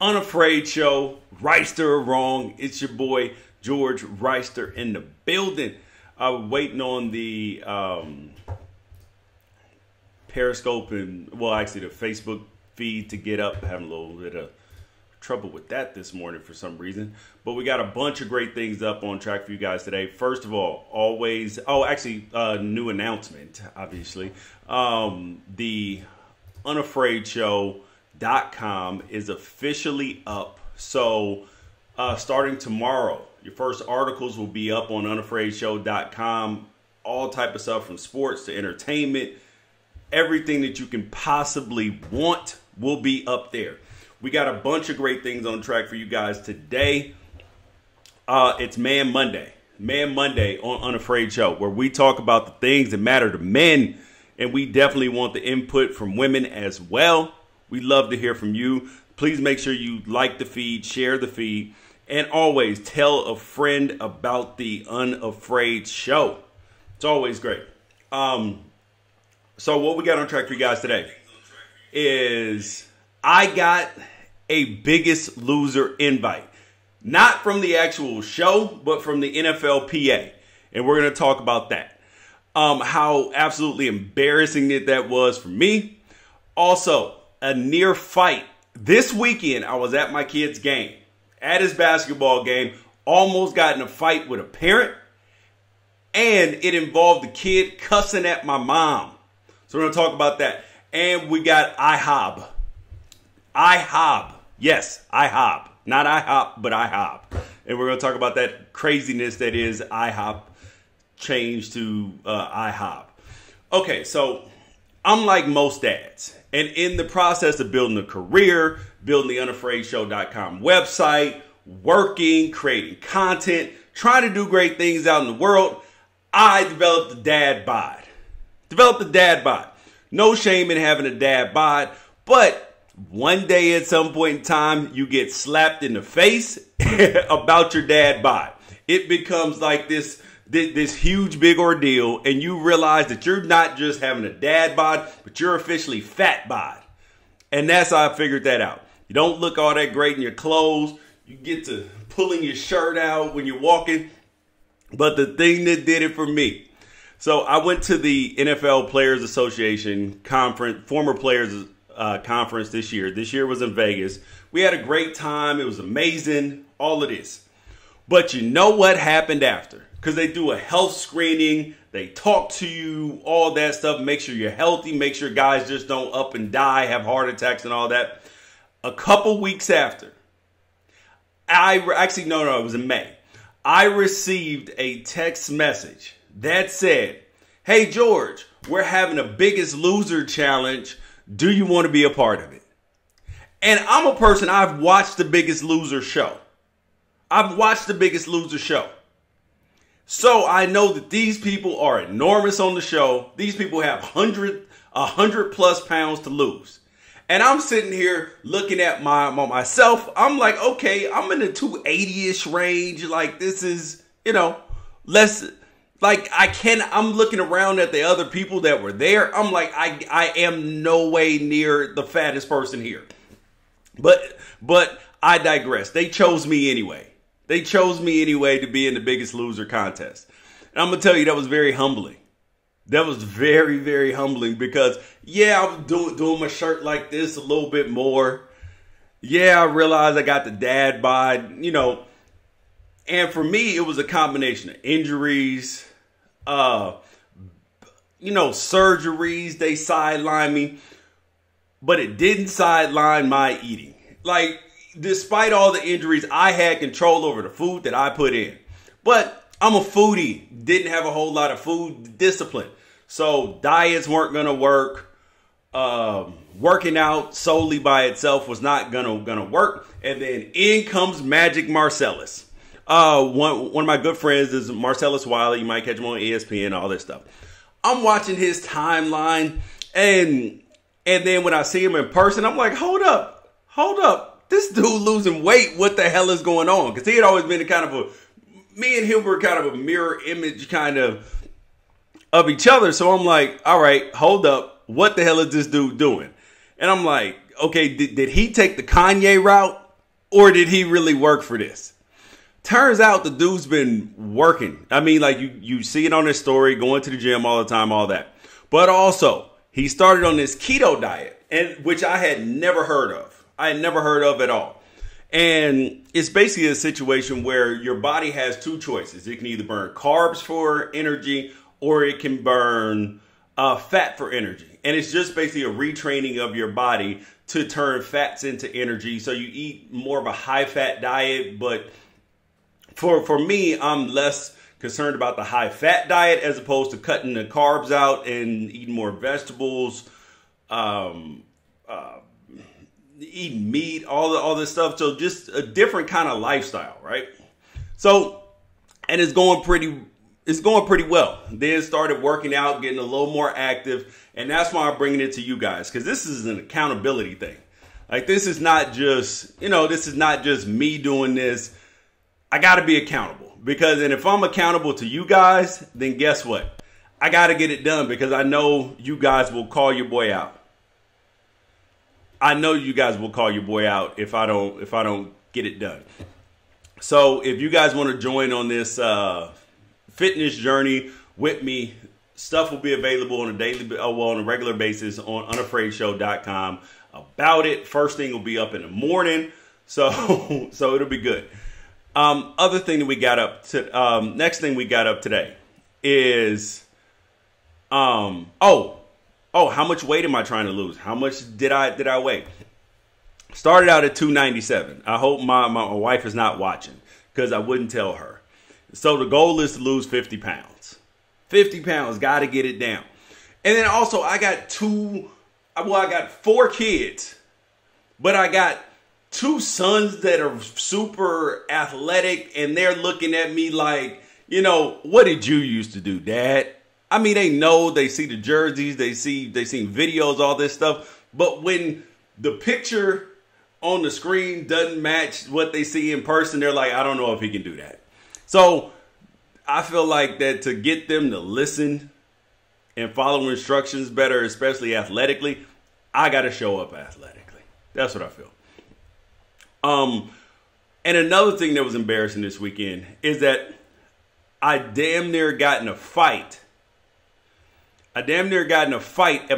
Unafraid Show, Reister or Wrong. It's your boy, George Reister in the building. I was waiting on the Periscope and, well, actually the Facebook feed to get up. Having a little bit of trouble with that this morning for some reason. But we got a bunch of great things up on track for you guys today. First of all, always, new announcement, obviously. The UnafraidShow.com is officially up. So starting tomorrow, your first articles will be up on UnafraidShow.com. All type of stuff from sports to entertainment. Everything that you can possibly want will be up there. We got a bunch of great things on track for you guys today. It's Man Monday. Man Monday on Unafraid Show, where we talk about the things that matter to men. And we definitely want the input from women as well. We love to hear from you. Please make sure you like the feed, share the feed, and always tell a friend about the Unafraid Show. It's always great. So what we got on track for you guys today is I got a Biggest Loser invite. Not from the actual show, but from the NFLPA. And we're going to talk about that. How absolutely embarrassing that was for me. Also, a near fight. This weekend, I was at my kid's game. At his basketball game. Almost got in a fight with a parent. And it involved the kid cussing at my mom. So we're going to talk about that. And we got IHOB. IHOB. Yes, IHOB. Not IHOP, but IHOB. And we're going to talk about that craziness that is IHOP changed to IHOB. Okay, so I'm like most dads. And in the process of building a career, building the UnafraidShow.com website, working, creating content, trying to do great things out in the world, I developed a dad bod. No shame in having a dad bod, but one day at some point in time, you get slapped in the face about your dad bod. It becomes like this huge big ordeal, and you realize that you're not just having a dad bod, but you're officially fat bod. And that's how I figured that out. You don't look all that great in your clothes. You get to pulling your shirt out when you're walking. But the thing that did it for me, so I went to the NFL Players Association conference, former players conference this year. This year was in Vegas. We had a great time. It was amazing. All of this. But you know what happened after? Because they do a health screening. They talk to you, all that stuff. Make sure you're healthy. Make sure guys just don't up and die, have heart attacks and all that. A couple weeks after, it was in May. I received a text message that said, "Hey, George, we're having a Biggest Loser challenge. Do you want to be a part of it?" And I'm a person, I've watched the Biggest Loser show. So I know that these people are enormous on the show. These people have 100 plus pounds to lose. And I'm sitting here looking at myself. I'm like, okay, I'm in the 280-ish range. Like, this is, less. Like, I'm looking around at the other people that were there. I'm like, I am no way near the fattest person here. But I digress. They chose me anyway. To be in the Biggest Loser contest. And I'm going to tell you, that was very humbling. That was very, very humbling because, yeah, I was doing my shirt like this a little bit more. Yeah, I realized I got the dad bod, And for me, it was a combination of injuries, surgeries. They sidelined me, but it didn't sideline my eating. Like, despite all the injuries, I had control over the food that I put in. But I'm a foodie. Didn't have a whole lot of food discipline. So diets weren't going to work. Working out solely by itself was not gonna work. And then in comes Magic Marcellus. One of my good friends is Marcellus Wiley. You might catch him on ESPN, all this stuff. I'm watching his timeline, and then when I see him in person, I'm like, hold up. This dude losing weight. What the hell is going on? Because he had always been me and him were kind of a mirror image of each other. So I'm like, all right, hold up. What the hell is this dude doing? And I'm like, okay, did he take the Kanye route? Or did he really work for this? Turns out the dude's been working. I mean, like you see it on his story, going to the gym all the time, all that. But also, he started on this keto diet, and which I had never heard of. I had never heard of at all. And it's basically a situation where your body has two choices. It can either burn carbs for energy, or it can burn fat for energy. And it's just basically a retraining of your body to turn fats into energy. So you eat more of a high fat diet, but for me, I'm less concerned about the high fat diet as opposed to cutting the carbs out and eating more vegetables, eating meat, all this stuff. So just a different kind of lifestyle, right? So, and it's going pretty well. Then started working out, getting a little more active. And that's why I'm bringing it to you guys, because this is an accountability thing. Like, this is not just, this is not just me doing this. I got to be accountable, and if I'm accountable to you guys, then guess what? I got to get it done, because I know you guys will call your boy out. I know you guys will call your boy out if I don't get it done. So if you guys want to join on this fitness journey with me, stuff will be available on a regular basis on unafraidshow.com about it. First thing will be up in the morning, so it'll be good. Other thing that we got up to, next thing we got up today is, how much weight am I trying to lose? How much did I weigh? Started out at 297. I hope my wife is not watching, because I wouldn't tell her. So the goal is to lose 50 pounds. 50 pounds, got to get it down. And then also I got 4 kids, but I got 2 sons that are super athletic, and they're looking at me like, what did you used to do, Dad? I mean, they know, they see the jerseys, they seen videos, all this stuff. But when the picture on the screen doesn't match what they see in person, they're like, I don't know if he can do that. So I feel like that to get them to listen and follow instructions better, especially athletically, I got to show up athletically. That's what I feel. And another thing that was embarrassing this weekend is that I damn near got in a fight. At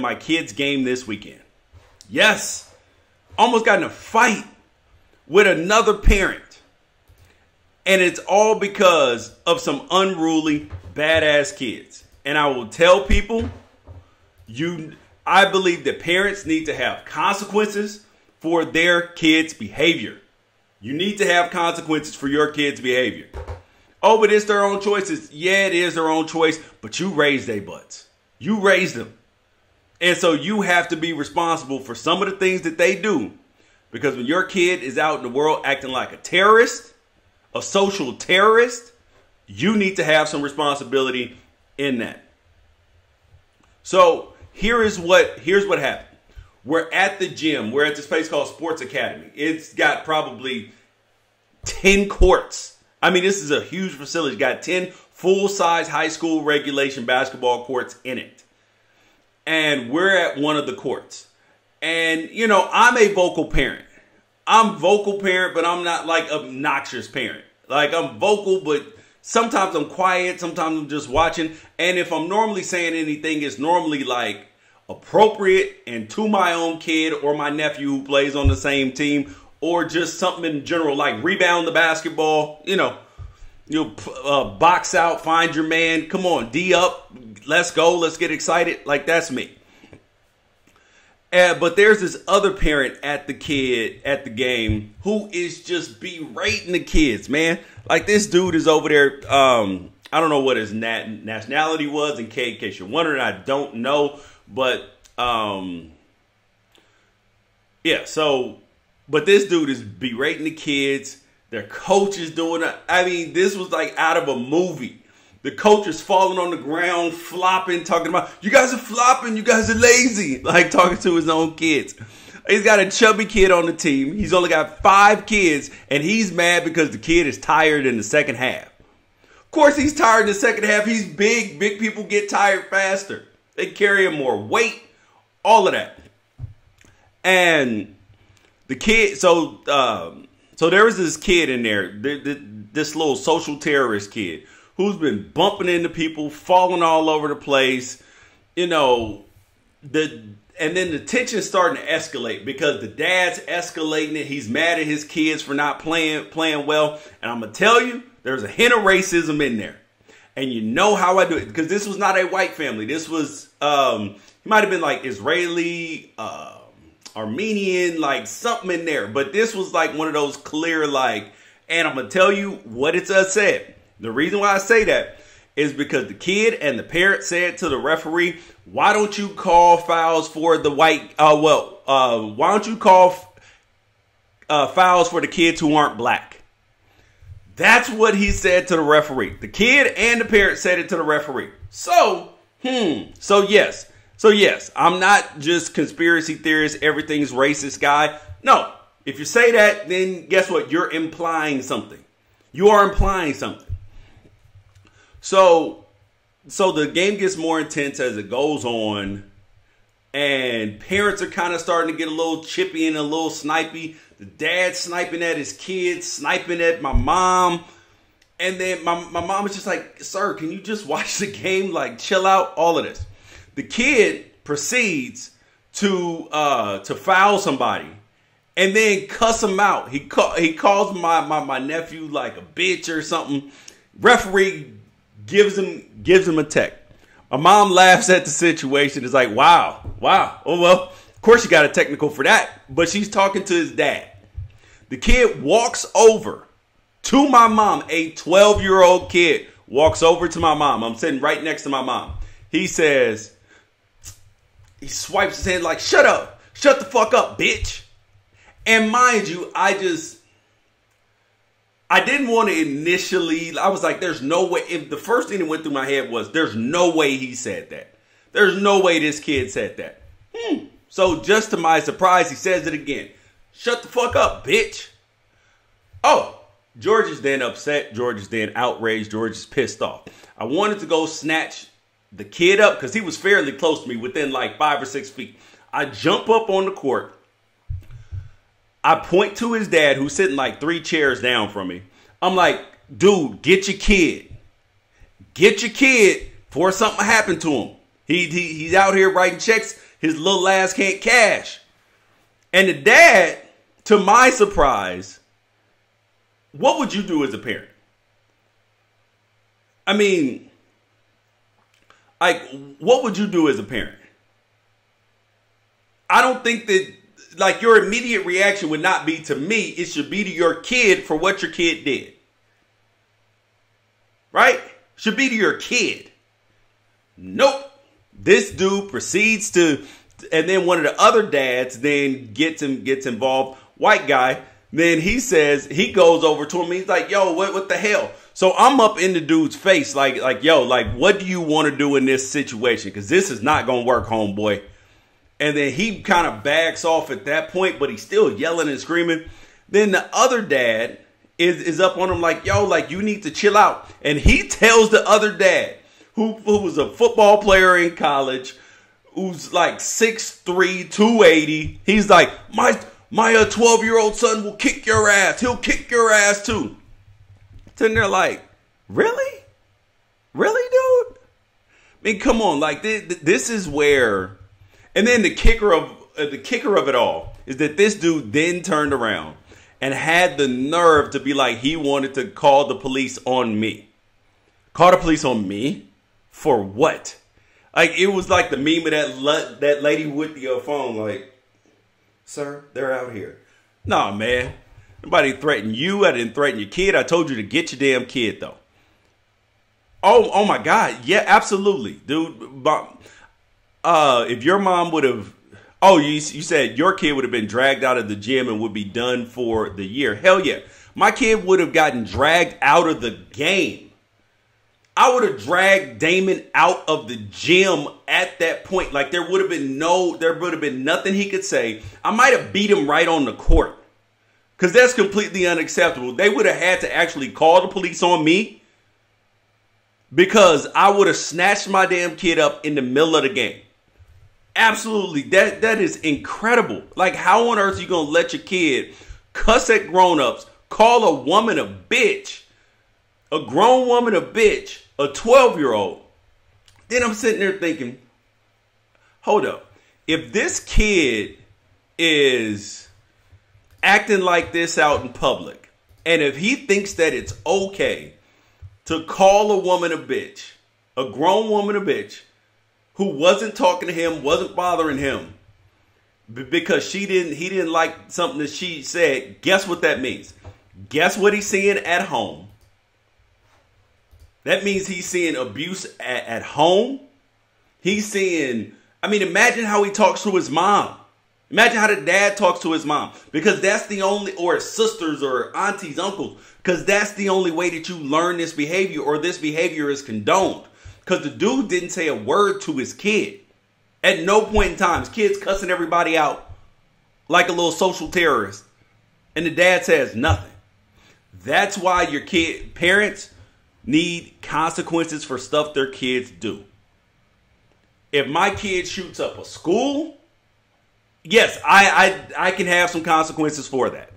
my kids' game this weekend. Yes, almost got in a fight with another parent. And it's all because of some unruly, badass kids. And I will tell people, I believe that parents need to have consequences for their kids' behavior. You need to have consequences for your kids' behavior. Oh, but it's their own choices. Yeah, it is their own choice, but you raised their butts. You raised them. And so you have to be responsible for some of the things that they do. Because when your kid is out in the world acting like a terrorist, a social terrorist, you need to have some responsibility in that. So here's what happened. We're at the gym. We're at this place called Sports Academy. It's got probably 10 courts. I mean, this is a huge facility. It's got 10 full-size high school regulation basketball courts in it. And we're at one of the courts. And, I'm a vocal parent. I'm vocal parent, but I'm not like obnoxious parent. Like, I'm vocal, but sometimes I'm quiet. Sometimes I'm just watching. And if I'm normally saying anything, it's normally like appropriate and to my own kid or my nephew who plays on the same team, or just something in general, like rebound the basketball, box out, find your man. Come on, D up. Let's go. Let's get excited. Like, that's me. But there's this other parent at the game who is just berating the kids, man. Like, this dude is over there. I don't know what his nationality was. In case you're wondering, I don't know. But, yeah, but this dude is berating the kids. Their coach is doing it. I mean, this was like out of a movie. The coach is falling on the ground, flopping, talking about, you guys are flopping, you guys are lazy. Like, talking to his own kids. He's got a chubby kid on the team. He's only got 5 kids, and he's mad because the kid is tired in the second half. Of course, he's tired in the second half. He's big. Big people get tired faster. They carry more weight, all of that. And the kid, so So there was this kid in there, this little social terrorist kid who's been bumping into people, falling all over the place. You know, and then the tension's starting to escalate because the dad's escalating it. He's mad at his kids for not playing well. And I'm going to tell you, there's a hint of racism in there. And you know how I do it, because this was not a white family. This was, he might have been like Israeli, Armenian, like something in there. But this was like one of those clear, like, and I'm going to tell you what it said. The reason why I say that is because the kid and the parent said to the referee, why don't you call fouls for the white, why don't you call fouls for the kids who aren't black? That's what he said to the referee. The kid and the parent said it to the referee. So yes, I'm not just conspiracy theorist, everything's racist guy. No, if you say that, then guess what? You're implying something. You are implying something. So the game gets more intense as it goes on, and parents are kind of starting to get a little chippy and a little snipey. The dad sniping at his kids, sniping at my mom. And then my mom was just like, sir, can you just watch the game? Like, chill out, all of this. The kid proceeds to foul somebody and then cuss him out. He calls my nephew like a bitch or something. Referee gives him a tech. My mom laughs at the situation. It's like, wow. Oh, well, of course you got a technical for that. But she's talking to his dad. The kid walks over to my mom. A 12-year-old kid walks over to my mom. I'm sitting right next to my mom. He says, he swipes his hand like, shut up. Shut the fuck up, bitch. And mind you, I didn't want to initially, I was like, there's no way. If the first thing that went through my head was, there's no way he said that. There's no way this kid said that. So just to my surprise, he says it again. Shut the fuck up, bitch. Oh, George is then upset. George is then outraged. George is pissed off. I wanted to go snatch the kid up because he was fairly close to me, within like 5 or 6 feet. I jump up on the court. I point to his dad, who's sitting like 3 chairs down from me. I'm like, dude, get your kid. Get your kid before something happened to him. He's out here writing checks. His little ass can't cash. And the dad, to my surprise, what would you do as a parent? I mean, like, what would you do as a parent? I don't think that, like, your immediate reaction would not be to me. It should be to your kid for what your kid did. Right? Should be to your kid. Nope. This dude proceeds to, and then one of the other dads then gets involved, white guy. Then he says, he goes over to him. He's like, yo, what the hell? So I'm up in the dude's face like, yo, like, what do you want to do in this situation? Because this is not going to work, homeboy. And then he kind of backs off at that point, but he's still yelling and screaming. Then the other dad is up on him like, yo, like, you need to chill out. And he tells the other dad, who was a football player in college, who's like 6'3", 280. He's like, my 12-year-old son will kick your ass. He'll kick your ass too. Sitting there like, really? Really, dude? I mean, come on. Like, this is where... And then the kicker of it all is that this dude then turned around and had the nerve to be like, he wanted to call the police on me. Call the police on me? For what? Like, it was like the meme of that lady with the phone, like, sir, they're out here. Nah, man. Nobody threatened you. I didn't threaten your kid. I told you to get your damn kid, though. Oh my God. Yeah, absolutely, dude. If your mom would have, you said your kid would have been dragged out of the gym and would be done for the year. Hell yeah. My kid would have gotten dragged out of the game. I would have dragged Damon out of the gym at that point. Like, there would have been nothing he could say. I might have beat him right on the court, because that's completely unacceptable. They would have had to actually call the police on me, because I would have snatched my damn kid up in the middle of the game. Absolutely. That is incredible. Like, how on earth are you going to let your kid cuss at grown-ups, call a woman a bitch, a grown woman a bitch, a 12-year-old. Then I'm sitting there thinking, hold up. If this kid is acting like this out in public, and if he thinks that it's okay to call a woman a bitch, a grown woman a bitch, who wasn't talking to him, wasn't bothering him, because he didn't like something that she said, guess what that means? Guess what he's seeing at home? That means he's seeing abuse at home. He's seeing, imagine how he talks to his mom. Imagine how the dad talks to his mom. Because that's the only, or his sisters or aunties, uncles. Because that's the only way that you learn this behavior, or this behavior is condoned. Because the dude didn't say a word to his kid. At no point in time. His kid's cussing everybody out like a little social terrorist. And the dad says nothing. That's why your parents need consequences for stuff their kids do. If my kid shoots up a school, yes, I can have some consequences for that.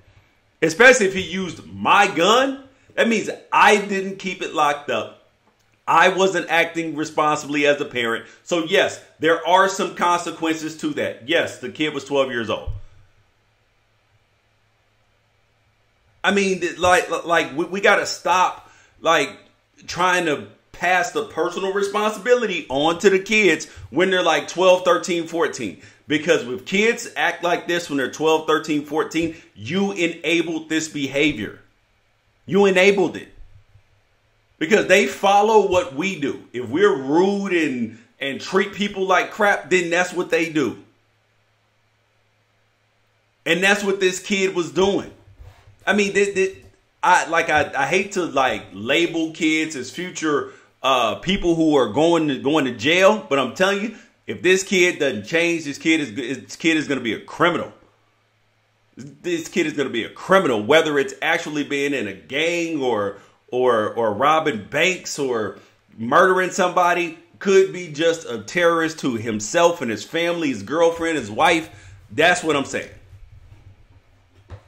Especially if he used my gun. That means I didn't keep it locked up. I wasn't acting responsibly as a parent. So yes, there are some consequences to that. Yes, the kid was 12 years old. We got to stop trying to pass the personal responsibility on to the kids when they're 12, 13, 14. Because if kids act like this when they're 12, 13, 14, you enabled this behavior. You enabled it. Because they follow what we do. If we're rude and treat people like crap, then that's what they do. And that's what this kid was doing. I hate to label kids as future people who are going to jail, but I'm telling you, if this kid doesn't change, this kid is going to be a criminal. This kid is going to be a criminal, whether it's actually being in a gang or robbing banks or murdering somebody. Could be just a terrorist to himself and his family, his girlfriend, his wife. That's what I'm saying.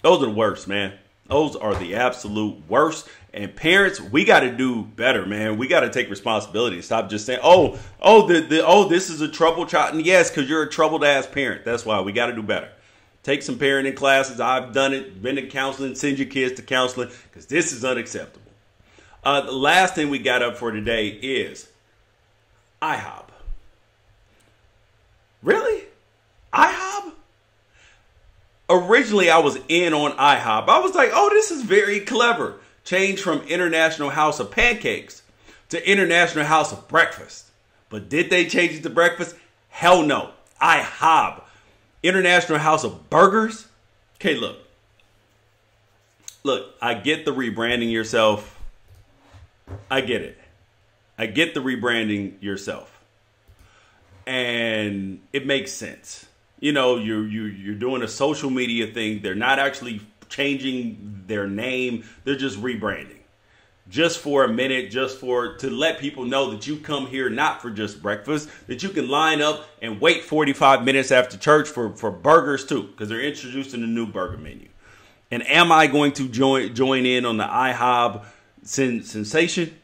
Those are the worst, man. Those are the absolute worst. And parents, we got to do better, man. We got to take responsibility. Stop just saying, this is a troubled child. And yes, because you're a troubled ass parent. That's why we got to do better. Take some parenting classes. I've done it. Been to counseling. Send your kids to counseling because this is unacceptable. The last thing we got up for today is IHOB. Really? IHOB? Originally, I was in on IHOB. I was like, oh, this is very clever. Change from International House of Pancakes to International House of Breakfast. But did they change it to breakfast? Hell no. IHOB. International House of Burgers. Okay, look. Look, I get the rebranding yourself. I get it. I get the rebranding yourself. And it makes sense. You know, you're doing a social media thing. They're not actually changing their name. They're just rebranding. Just for a minute, to let people know that you come here not for just breakfast, that you can line up and wait 45 minutes after church for burgers too, because they're introducing a new burger menu. And am I going to join in on the IHOB sensation?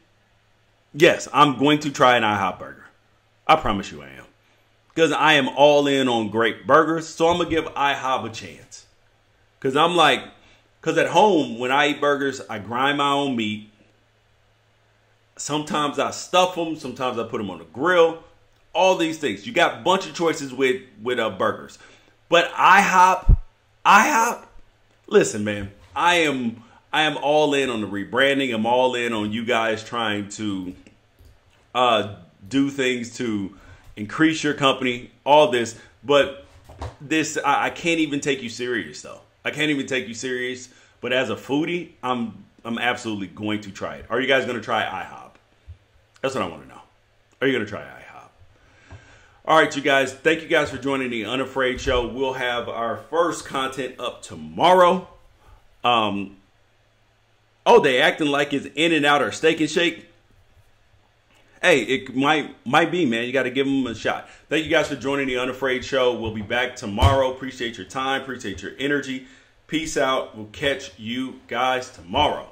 Yes, I'm going to try an IHOB burger. I promise you I am. Because I am all in on great burgers. So I'm going to give IHOB a chance. Because at home, when I eat burgers, I grind my own meat. Sometimes I stuff them. Sometimes I put them on the grill. All these things. You got a bunch of choices with burgers. But IHOB, listen, man, I am all in on the rebranding. I'm all in on you guys trying to do things to increase your company, all this. But this, I can't even take you serious, though. I can't even take you serious. But as a foodie, I'm absolutely going to try it. Are you guys going to try IHOB? That's what I want to know. Are you going to try IHOB? All right, you guys. Thank you guys for joining the Unafraid Show. We'll have our first content up tomorrow. They acting like it's In-N-Out or Steak and Shake. Hey, it might be, man. You got to give them a shot. Thank you guys for joining the Unafraid Show. We'll be back tomorrow. Appreciate your time. Appreciate your energy. Peace out. We'll catch you guys tomorrow.